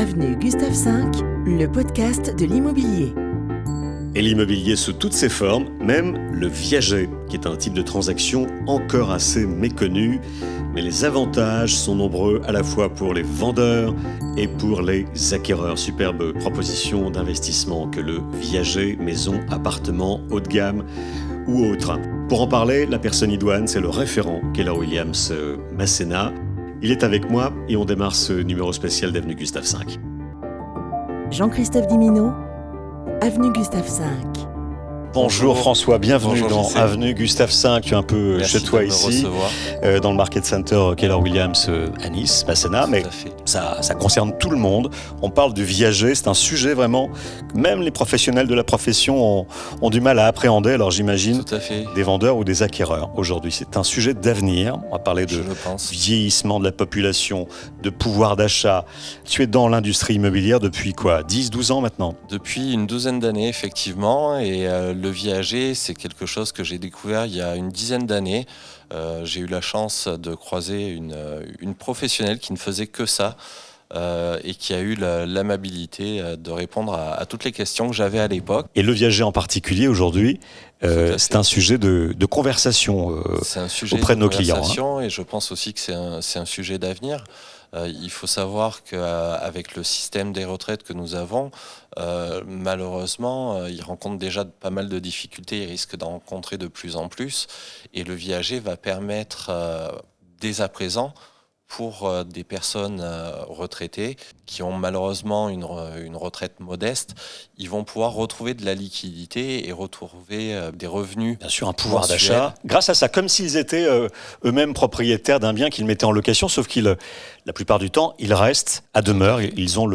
Avenue Gustave V, le podcast de l'immobilier. Et l'immobilier sous toutes ses formes, même le viager, qui est un type de transaction encore assez méconnu. Mais les avantages sont nombreux à la fois pour les vendeurs et pour les acquéreurs. Superbe proposition d'investissement que le viager, maison, appartement, haut de gamme ou autre. Pour en parler, la personne idoine, c'est le référent Keller Williams Masséna. Il est avec moi et on démarre ce numéro spécial d'Avenue Gustave V. Jean-Christophe Dimino, Avenue Gustave V. Bonjour François, bienvenue Bonjour, dans JC. Avenue Gustave V. Tu es un peu Merci chez toi de me ici, recevoir. dans le Market Center Keller Williams à Nice, Masséna, mais Tout à fait. ça concerne tout le monde. On parle du viager, c'est un sujet vraiment que même les professionnels de la profession ont du mal à appréhender. Alors j'imagine Tout à fait. des vendeurs ou des acquéreurs aujourd'hui. C'est un sujet d'avenir. On va parler Je de le pense. vieillissement de la population, de pouvoir d'achat. Tu es dans l'industrie immobilière depuis quoi, 10, 12 ans maintenant? Depuis une douzaine d'années, effectivement, et le viager, c'est quelque chose que j'ai découvert il y a une dizaine d'années. J'ai eu la chance de croiser une professionnelle qui ne faisait que ça et qui a eu l'amabilité de répondre à toutes les questions que j'avais à l'époque. Et le viager en particulier aujourd'hui, Tout à c'est fait. un sujet de conversation C'est un sujet auprès de nos clients. conversation et je pense aussi que c'est un sujet d'avenir. Il faut savoir qu'avec le système des retraites que nous avons, malheureusement, il rencontre déjà pas mal de difficultés, il risque d'en rencontrer de plus en plus. Et le viager va permettre, dès à présent, pour des personnes retraitées qui ont malheureusement une retraite modeste, ils vont pouvoir retrouver de la liquidité et retrouver des revenus. Bien sûr, un pouvoir mensuel. d'achat. Grâce à ça, comme s'ils étaient eux-mêmes propriétaires d'un bien qu'ils mettaient en location, sauf qu'ils, la plupart du temps, ils restent à demeure. Ils ont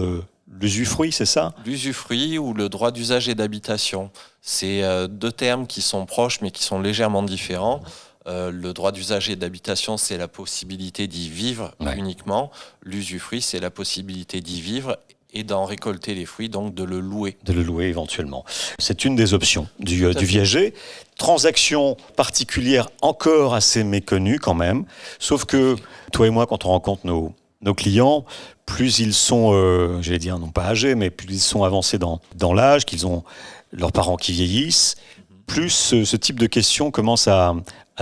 l'usufruit, c'est ça? L'usufruit ou le droit d'usage et d'habitation, c'est deux termes qui sont proches mais qui sont légèrement différents. Le droit d'usage et d'habitation, c'est la possibilité d'y vivre uniquement. L'usufruit, c'est la possibilité d'y vivre et d'en récolter les fruits, donc de le louer. De le louer éventuellement. C'est une des options du à fait. viager. Transaction particulière encore assez méconnue quand même. Sauf que toi et moi, quand on rencontre nos clients, plus ils sont, j'allais dire non pas âgés, mais plus ils sont avancés dans l'âge, qu'ils ont leurs parents qui vieillissent, plus ce type de questions commence à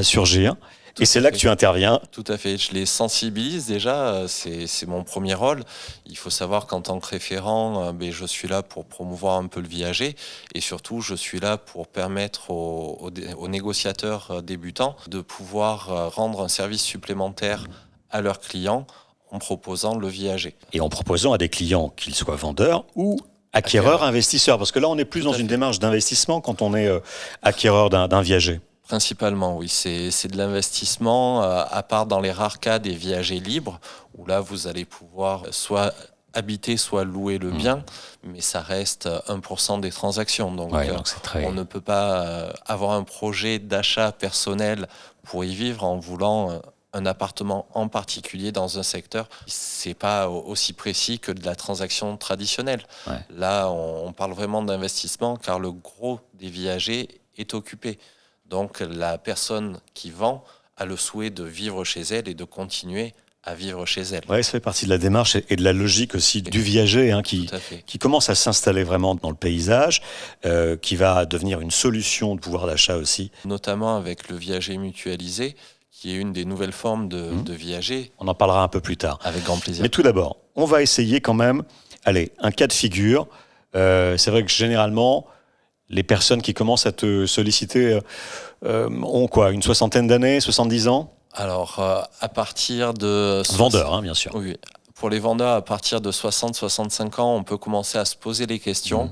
surgir. Et c'est à là fait. que tu interviens. Tout à fait. Je les sensibilise déjà. C'est mon premier rôle. Il faut savoir qu'en tant que référent, je suis là pour promouvoir un peu le viager. Et surtout, je suis là pour permettre aux négociateurs débutants de pouvoir rendre un service supplémentaire à leurs clients en proposant le viager. Et en proposant à des clients qu'ils soient vendeurs ou acquéreurs, investisseurs. Parce que là, on est plus dans une démarche d'investissement quand on est acquéreur d'un viager. Principalement, oui. C'est de l'investissement, à part dans les rares cas des viagers libres, où là, vous allez pouvoir soit habiter, soit louer le bien, mais ça reste 1% des transactions. Donc, donc c'est très... on ne peut pas avoir un projet d'achat personnel pour y vivre en voulant un appartement en particulier dans un secteur. C'est pas aussi précis que de la transaction traditionnelle. Ouais. Là, on parle vraiment d'investissement car le gros des viagers est occupé. Donc, la personne qui vend a le souhait de vivre chez elle et de continuer à vivre chez elle. Oui, ça fait partie de la démarche et de la logique aussi du viager qui commence à s'installer vraiment dans le paysage, qui va devenir une solution de pouvoir d'achat aussi. Notamment avec le viager mutualisé, qui est une des nouvelles formes de viager. On en parlera un peu plus tard. Avec grand plaisir. Mais tout d'abord, on va essayer quand même, un cas de figure. C'est vrai que généralement, les personnes qui commencent à te solliciter ont quoi, une soixantaine d'années, 70 ans? Alors, à partir de... Vendeurs, bien sûr. Oui, pour les vendeurs, à partir de 60-65 ans, on peut commencer à se poser les questions.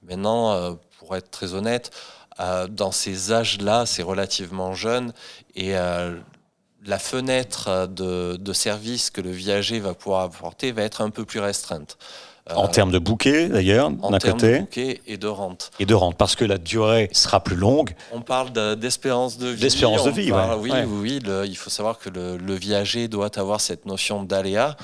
Maintenant, pour être très honnête, dans ces âges-là, c'est relativement jeune et la fenêtre de service que le viager va pouvoir apporter va être un peu plus restreinte. En termes de bouquet, d'ailleurs, d'un côté. En termes de bouquet et de rente. Et de rente, parce que la durée sera plus longue. On parle d'espérance de vie. D'espérance de vie, Oui. Il faut savoir que le viager doit avoir cette notion d'aléa.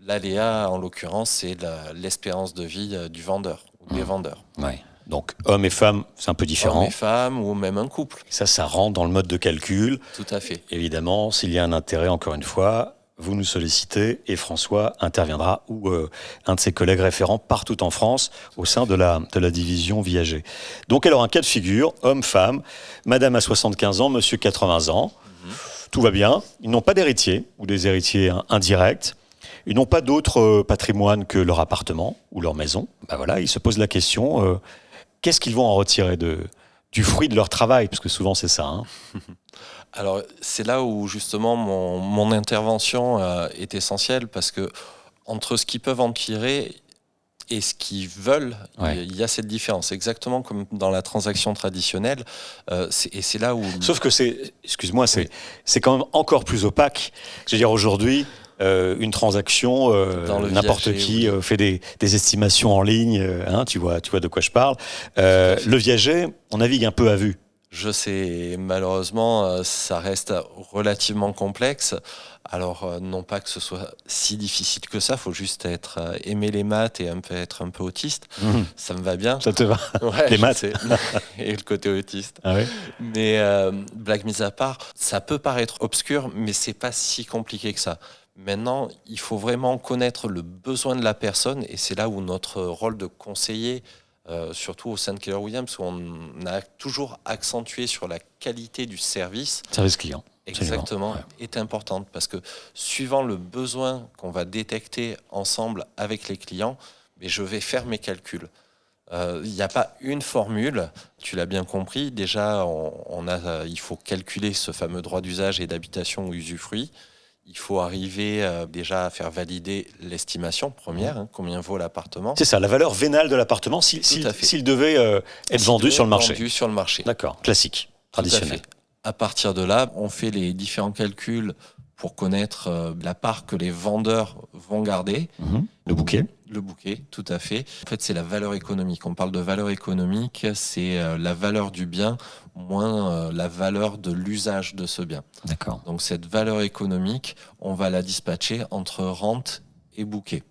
L'aléa, en l'occurrence, c'est l'espérance de vie du vendeur ou des vendeurs. Ouais. Donc, hommes et femmes, c'est un peu différent. Hommes et femmes ou même un couple. Ça rentre dans le mode de calcul. Tout à fait. Évidemment, s'il y a un intérêt, encore une fois, vous nous sollicitez et François interviendra ou un de ses collègues référents partout en France au sein de la division viager. Donc alors un cas de figure, homme-femme, madame a 75 ans, monsieur 80 ans, tout va bien, ils n'ont pas d'héritiers ou des héritiers indirects, ils n'ont pas d'autre patrimoine que leur appartement ou leur maison. Ben voilà, ils se posent la question, qu'est-ce qu'ils vont en retirer du fruit de leur travail, parce que souvent c'est ça. Hein. Alors, c'est là où justement mon intervention est essentielle, parce que entre ce qu'ils peuvent en tirer et ce qu'ils veulent, il y a cette différence. Exactement comme dans la transaction traditionnelle. Et c'est là où... Sauf que c'est quand même encore plus opaque. Je veux dire, aujourd'hui, une transaction, n'importe qui fait des estimations en ligne, tu vois de quoi je parle. Le viager, on navigue un peu à vue. Je sais, malheureusement, ça reste relativement complexe. Alors, non pas que ce soit si difficile que ça, il faut juste aimer les maths et être un peu autiste. Ça me va bien. Ça te va, ouais, les maths et le côté autiste. Ah ouais. Mais blague mise à part, ça peut paraître obscur, mais c'est pas si compliqué que ça. Maintenant, il faut vraiment connaître le besoin de la personne, et c'est là où notre rôle de conseiller, surtout au sein de Keller Williams, où on a toujours accentué sur la qualité du service. Service client. Exactement, est importante, parce que suivant le besoin qu'on va détecter ensemble avec les clients, mais je vais faire mes calculs. Il n'y a pas une formule, tu l'as bien compris. Déjà, il faut calculer ce fameux droit d'usage et d'habitation ou usufruit. Il faut arriver déjà à faire valider l'estimation première, combien vaut l'appartement. C'est ça, la valeur vénale de l'appartement s'il devait être vendu sur le marché. Vendu sur le marché. D'accord, classique, traditionnel. À partir de là, on fait les différents calculs pour connaître la part que les vendeurs vont garder. Le bouquet. Le bouquet, tout à fait. En fait, c'est la valeur économique. On parle de valeur économique, c'est la valeur du bien moins la valeur de l'usage de ce bien. D'accord. Donc cette valeur économique, on va la dispatcher entre rente et bouquet.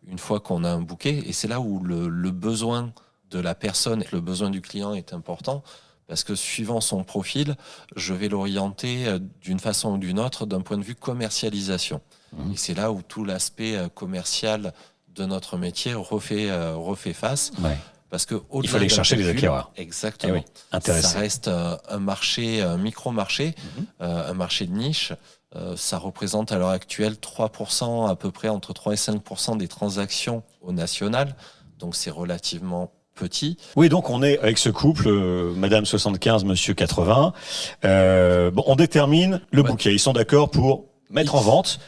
Une fois qu'on a un bouquet, et c'est là où le besoin de la personne, le besoin du client est important, parce que suivant son profil, je vais l'orienter d'une façon ou d'une autre d'un point de vue commercialisation. Et c'est là où tout l'aspect commercial de notre métier refait face. Ouais. Parce que il faut aller chercher les acquéreurs. Exactement. Ça reste un marché, un micro-marché, un marché de niche. Ça représente à l'heure actuelle 3%, à peu près entre 3 et 5% des transactions au national. Donc c'est relativement petit. Oui, donc on est avec ce couple, Madame 75, Monsieur 80. On détermine le bouquet. Ils sont d'accord pour mettre en vente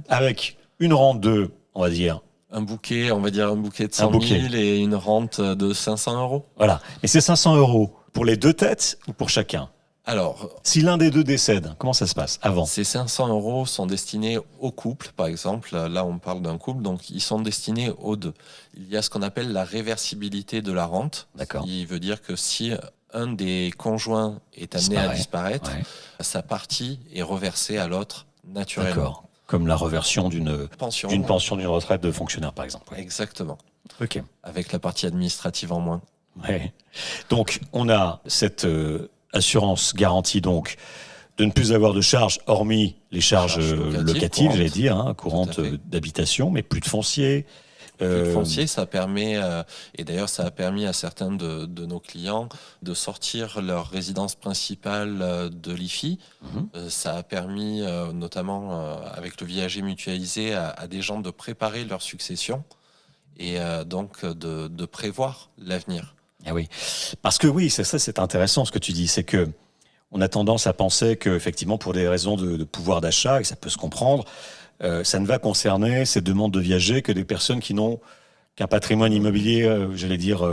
avec une rente de, on va dire... Un bouquet de 100 000 et une rente de 500 euros. Voilà. Et c'est 500 euros pour les deux têtes ou pour chacun ? Alors, si l'un des deux décède, comment ça se passe avant ? Ces 500 euros sont destinés au couple, par exemple. Là, on parle d'un couple, donc ils sont destinés aux deux. Il y a ce qu'on appelle la réversibilité de la rente. D'accord. Qui veut dire que si un des conjoints est amené à disparaître, sa partie est reversée à l'autre naturellement. D'accord. Comme la reversion d'une pension, d'une retraite de fonctionnaire, par exemple. Exactement. Ok. Avec la partie administrative en moins. Ouais. Donc, on a cette assurance garantie donc de ne plus avoir de charges, hormis les charges locatives, j'allais dire, courantes d'habitation, mais plus de foncier. Le foncier, ça permet, et d'ailleurs ça a permis à certains de nos clients de sortir leur résidence principale de l'IFI. Ça a permis, notamment avec le viager mutualisé, à des gens de préparer leur succession et donc de prévoir l'avenir. Ah oui, parce que oui, c'est intéressant ce que tu dis, c'est que on a tendance à penser que effectivement pour des raisons de pouvoir d'achat, et ça peut se comprendre, ça ne va concerner ces demandes de viager que des personnes qui n'ont qu'un patrimoine immobilier, j'allais dire,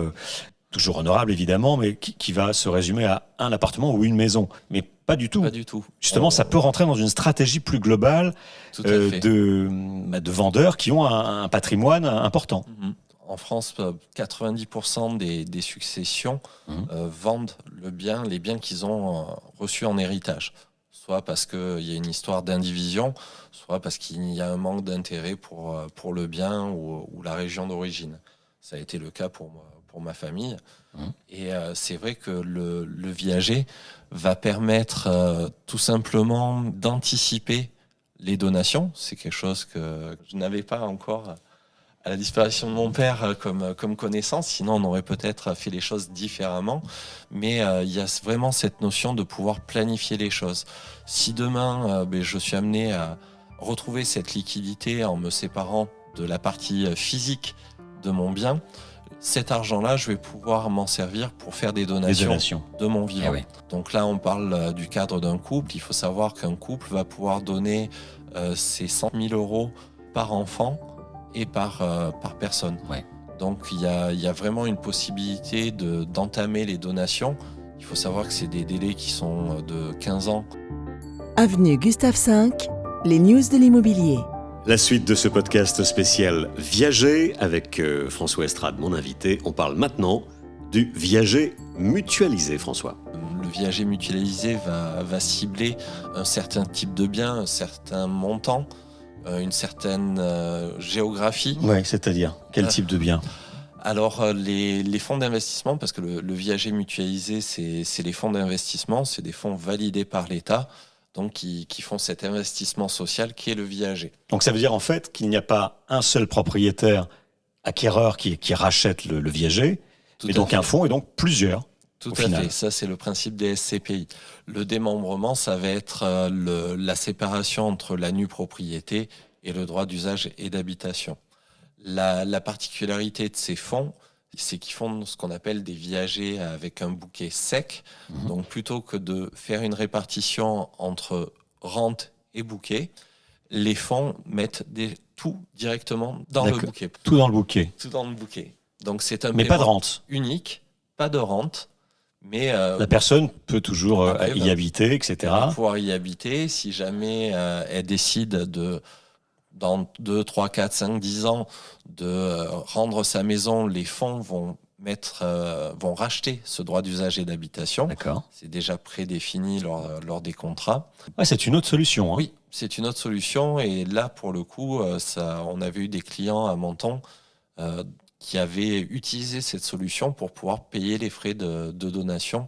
toujours honorable évidemment, mais qui va se résumer à un appartement ou une maison. Mais pas du tout. Pas du tout. Justement, ça peut rentrer dans une stratégie plus globale de vendeurs qui ont un patrimoine important. En France, 90% des successions vendent les biens qu'ils ont reçus en héritage. Soit parce qu'il y a une histoire d'indivision, soit parce qu'il y a un manque d'intérêt pour le bien ou la région d'origine. Ça a été le cas pour ma famille. Et c'est vrai que le viager va permettre tout simplement d'anticiper les donations. C'est quelque chose que je n'avais pas encore à la disparition de mon père comme connaissance. Sinon, on aurait peut-être fait les choses différemment. Mais il y a vraiment cette notion de pouvoir planifier les choses. Si demain, je suis amené à retrouver cette liquidité en me séparant de la partie physique de mon bien, cet argent-là, je vais pouvoir m'en servir pour faire des donations de mon vivant. oui. Donc là, on parle du cadre d'un couple. Il faut savoir qu'un couple va pouvoir donner ses 100 000 euros par enfant et par personne. Ouais. Donc il y a vraiment une possibilité d'entamer les donations. Il faut savoir que c'est des délais qui sont de 15 ans. Avenue Gustave V, les news de l'immobilier. La suite de ce podcast spécial Viager avec François Estrade, mon invité. On parle maintenant du viager mutualisé, François. Le viager mutualisé va cibler un certain type de bien, un certain montant, une certaine géographie. Oui, c'est-à-dire quel type de bien? Alors, les fonds d'investissement, parce que le viager mutualisé, c'est les fonds d'investissement, c'est des fonds validés par l'État, donc qui font cet investissement social qui est le viager. Donc ça veut dire en fait qu'il n'y a pas un seul propriétaire acquéreur qui rachète le viager, mais donc un fonds et donc plusieurs. Tout au à final. fait, ça c'est le principe des SCPI. Le démembrement, ça va être la séparation entre la nue propriété et le droit d'usage et d'habitation. La particularité de ces fonds, c'est qu'ils font ce qu'on appelle des viagers avec un bouquet sec. Donc plutôt que de faire une répartition entre rente et bouquet, les fonds mettent tout directement dans le bouquet. Tout dans le bouquet. Tout dans le bouquet. Donc c'est un Mais pas de paiement rente. unique, pas de rente. Mais La personne peut toujours après, y habiter, etc. elle va pouvoir y habiter. Si jamais elle décide dans 2, 3, 4, 5, 10 ans de rendre sa maison, les fonds vont racheter ce droit d'usage et d'habitation. D'accord. C'est déjà prédéfini lors des contrats. Ouais, c'est une autre solution. Hein. Oui, c'est une autre solution. Et là, pour le coup, on avait eu des clients à Menton qui avaient utilisé cette solution pour pouvoir payer les frais de donation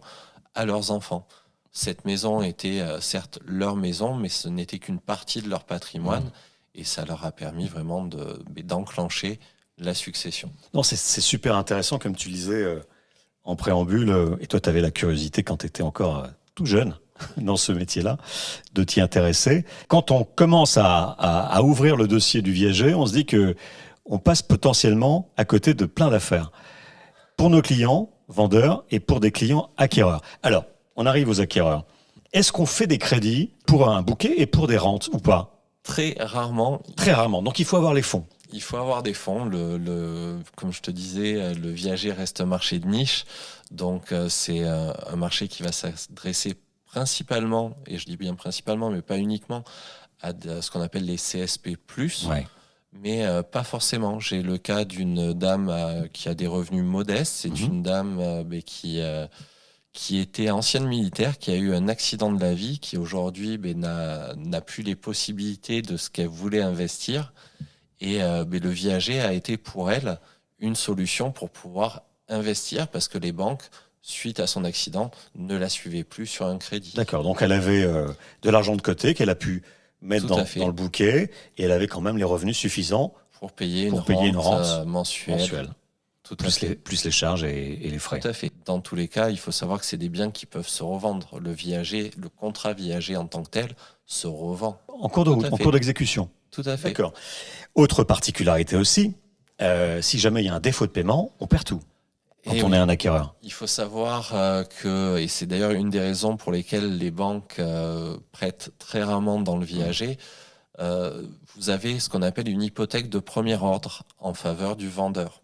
à leurs enfants. Cette maison était certes leur maison, mais ce n'était qu'une partie de leur patrimoine. Et ça leur a permis vraiment d'enclencher la succession. Non, c'est super intéressant, comme tu le disais en préambule. Et toi, tu avais la curiosité, quand tu étais encore tout jeune dans ce métier-là, de t'y intéresser. Quand on commence à ouvrir le dossier du viager, on se dit que on passe potentiellement à côté de plein d'affaires. Pour nos clients, vendeurs, et pour des clients acquéreurs. Alors, on arrive aux acquéreurs. Est-ce qu'on fait des crédits pour un bouquet et pour des rentes ou pas? Très rarement. Très rarement. Donc, il faut avoir les fonds. Il faut avoir des fonds. Comme je te disais, le viager reste un marché de niche. Donc, c'est un marché qui va s'adresser principalement, et je dis bien principalement, mais pas uniquement, à ce qu'on appelle les CSP+. Ouais. Mais pas forcément. J'ai le cas d'une dame qui a des revenus modestes. C'est une dame qui était ancienne militaire, qui a eu un accident de la vie, qui aujourd'hui n'a plus les possibilités de ce qu'elle voulait investir. Et le viager a été pour elle une solution pour pouvoir investir, parce que les banques, suite à son accident, ne la suivaient plus sur un crédit. D'accord, donc elle avait de l'argent de côté qu'elle a pu mettre dans le bouquet, et elle avait quand même les revenus suffisants pour payer une rente mensuelle. Plus les charges et les frais. Tout à fait. Dans tous les cas, il faut savoir que c'est des biens qui peuvent se revendre. Le contrat viager en tant que tel se revend. En cours de route, en cours d'exécution. Tout à fait. D'accord. Autre particularité aussi, si jamais il y a un défaut de paiement, on perd tout quand on est un acquéreur. Il faut savoir que, et c'est d'ailleurs une des raisons pour lesquelles les banques prêtent très rarement dans le viager, vous avez ce qu'on appelle une hypothèque de premier ordre en faveur du vendeur.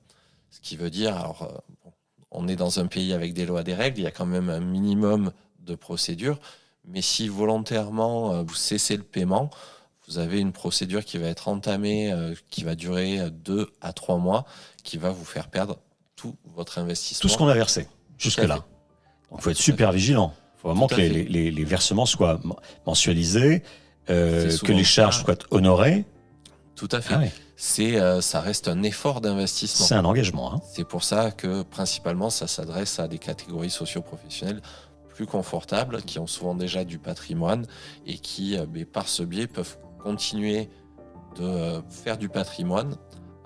Ce qui veut dire, alors, on est dans un pays avec des lois, des règles, il y a quand même un minimum de procédures, mais si volontairement vous cessez le paiement, vous avez une procédure qui va être entamée, qui va durer 2 à 3 mois, qui va vous faire perdre tout votre investissement. Tout ce qu'on a versé jusque-là. Donc il faut être super vigilant. Il faut vraiment que les versements soient mensualisés, que les charges soient honorées. Tout à fait. Ah ouais. Ça reste un effort d'investissement. C'est un engagement. Hein. C'est pour ça que principalement ça s'adresse à des catégories socio-professionnelles plus confortables, qui ont souvent déjà du patrimoine et qui, par ce biais, peuvent continuer de faire du patrimoine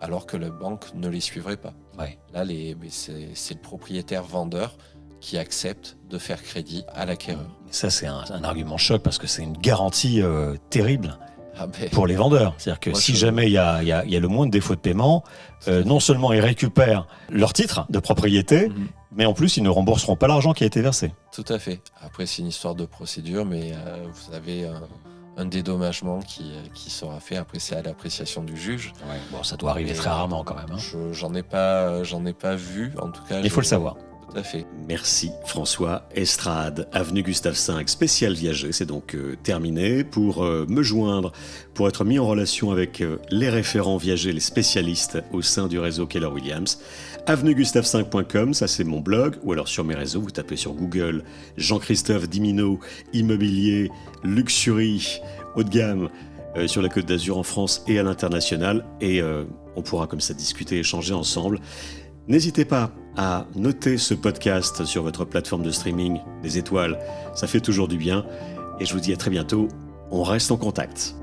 alors que la banque ne les suivrait pas. Ouais. Là, c'est le propriétaire vendeur qui accepte de faire crédit à l'acquéreur. Ça, c'est un argument choc parce que c'est une garantie terrible Ah ben, pour les vendeurs. C'est-à-dire que Moi, si je- jamais il y a le moindre défaut de paiement, non seulement ils récupèrent leur titre de propriété, Mhm. mais en plus, ils ne rembourseront pas l'argent qui a été versé. Tout à fait. Après, c'est une histoire de procédure, mais vous avez un dédommagement qui sera fait. Après, c'est à l'appréciation du juge. Bon, ça doit arriver Mais très rarement quand même. Hein. J'en ai pas vu, en tout cas. Il faut le savoir. Tout à fait. Merci François. Estrade, avenue Gustave V, spécial viager, c'est donc terminé. Pour me joindre, pour être mis en relation avec les référents viagers, les spécialistes au sein du réseau Keller Williams, avenuegustave5.com, ça c'est mon blog, ou alors sur mes réseaux, vous tapez sur Google Jean-Christophe Dimino, immobilier, luxury, haut de gamme, sur la Côte d'Azur en France et à l'international, et on pourra comme ça discuter, échanger ensemble. N'hésitez pas à noter ce podcast sur votre plateforme de streaming, des étoiles, ça fait toujours du bien. Et je vous dis à très bientôt, on reste en contact.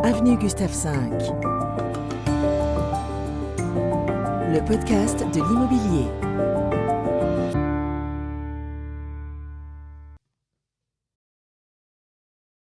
Avenue Gustave V. Le podcast de l'immobilier.